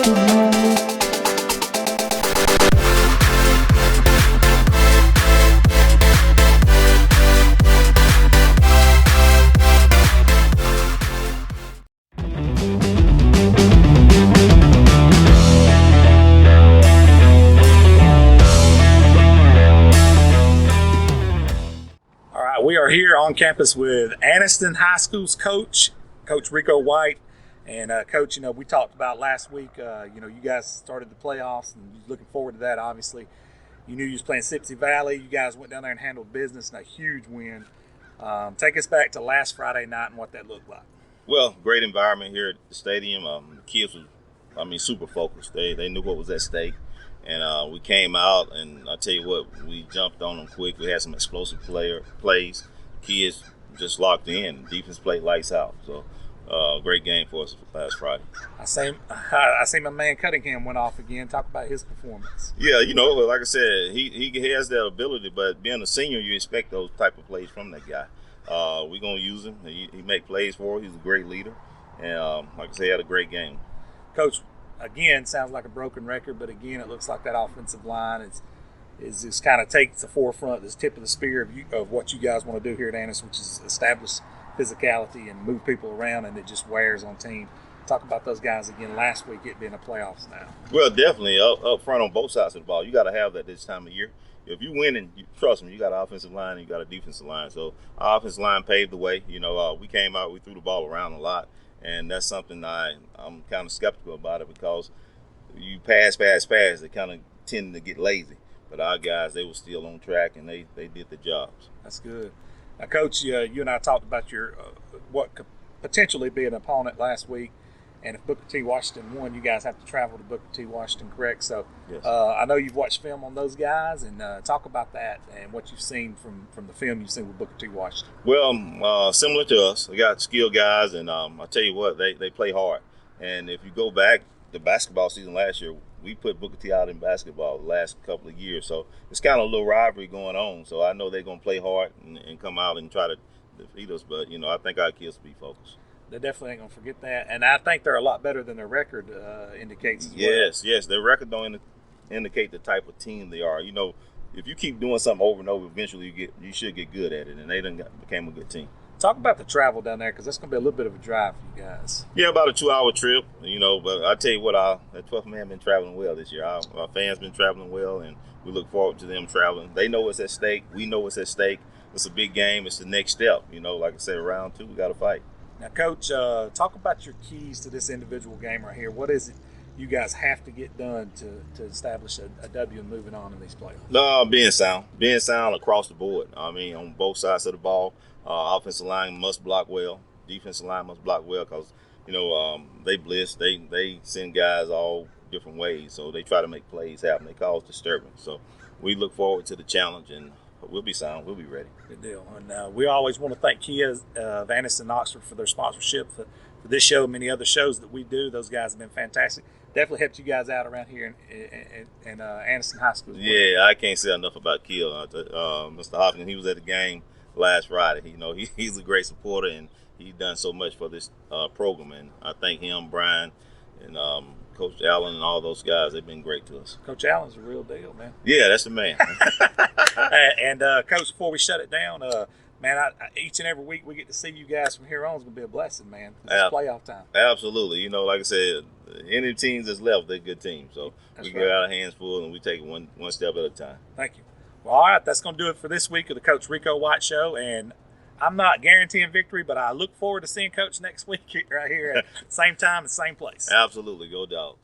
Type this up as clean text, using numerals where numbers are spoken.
We are here on campus with Anniston High School's coach, Coach Rico White. And Coach, we talked about last week, you guys started the playoffs and you're looking forward to that, obviously. You knew you was playing Sipsey Valley. You guys went down there and handled business in a huge win. Take us back to last Friday night and what that looked like. Well, great environment here at the stadium. The kids were, super focused. They knew what was at stake. And we came out, and I tell you what, we jumped on them quick. We had some explosive plays. Kids just locked in. Defense played lights out. So, great game for us last Friday. I see my man Cunningham went off again. Talk about his performance. Yeah, like I said, he has that ability, but being a senior, you expect those type of plays from that guy. We're going to use him. He make plays for us. He's a great leader. And like I said, he had a great game. Coach, again, sounds like a broken record, but again, it looks like that offensive line is just kind of takes the forefront, this tip of the spear of what you guys want to do here at Anniston, which is establish physicality and move people around, and it just wears on team. Talk about those guys again last week, it being the playoffs now. Well, definitely up front on both sides of the ball. You got to have that this time of year. If you win, and trust me, you got an offensive line and you got a defensive line. So our offensive line paved the way. We came out, we threw the ball around a lot. And that's something I'm kind of skeptical about it, because you pass, they kind of tend to get lazy. But our guys, they were still on track, and they did the jobs. That's good. Now, Coach, you and I talked about your what could potentially be an opponent last week. And if Booker T. Washington won, you guys have to travel to Booker T. Washington, correct? So yes. I know you've watched film on those guys, and talk about that and what you've seen from the film you've seen with Booker T. Washington. Well, similar to us, they got skilled guys, and I tell you what, they play hard. And if you go back the basketball season last year, we put Booker T out in basketball the last couple of years. So it's kind of a little rivalry going on. So I know they're going to play hard and come out and try to defeat us. But, I think our kids will be focused. They definitely ain't going to forget that. And I think they're a lot better than their record indicates as well. Yes. Their record don't indicate the type of team they are. If you keep doing something over and over, eventually you should get good at it. And they became a good team. Talk about the travel down there, because that's going to be a little bit of a drive for you guys. Yeah, about a 2-hour trip, but I tell you what, that 12th man been traveling well this year. Our fans been traveling well, and we look forward to them traveling. They know what's at stake. We know what's at stake. It's a big game. It's the next step. Like I said, round 2, we got to fight. Now, Coach, talk about your keys to this individual game right here. What is it you guys have to get done to establish a W and moving on in these playoffs? Being sound across the board. On both sides of the ball. Offensive line must block well. Defensive line must block well, because they blitz. They send guys all different ways, so they try to make plays happen. They cause disturbance. So we look forward to the challenge, and we'll be sound. We'll be ready. Good deal. And we always want to thank Kia of Anniston, Oxford, for their sponsorship for this show and many other shows that we do. Those guys have been fantastic. Definitely helped you guys out around here in Anniston High School. Yeah, I can't say enough about Kia. Mr. Hopkins, he was at the game last Friday. He's a great supporter, and he's done so much for this program. And I thank him, Brian, and Coach Allen, and all those guys. They've been great to us. Coach Allen's a real deal, man. Yeah, that's the man. And Coach, before we shut it down, man, each and every week we get to see you guys from here on is going to be a blessing, man. It's playoff time. Absolutely. Like I said, any teams that's left, they're good teams. So we get our hands full, and we take it one step at a time. Thank you. Well, all right, that's going to do it for this week of the Coach Rico White Show. And I'm not guaranteeing victory, but I look forward to seeing Coach next week right here at the same time, the same place. Absolutely. Go Dogs.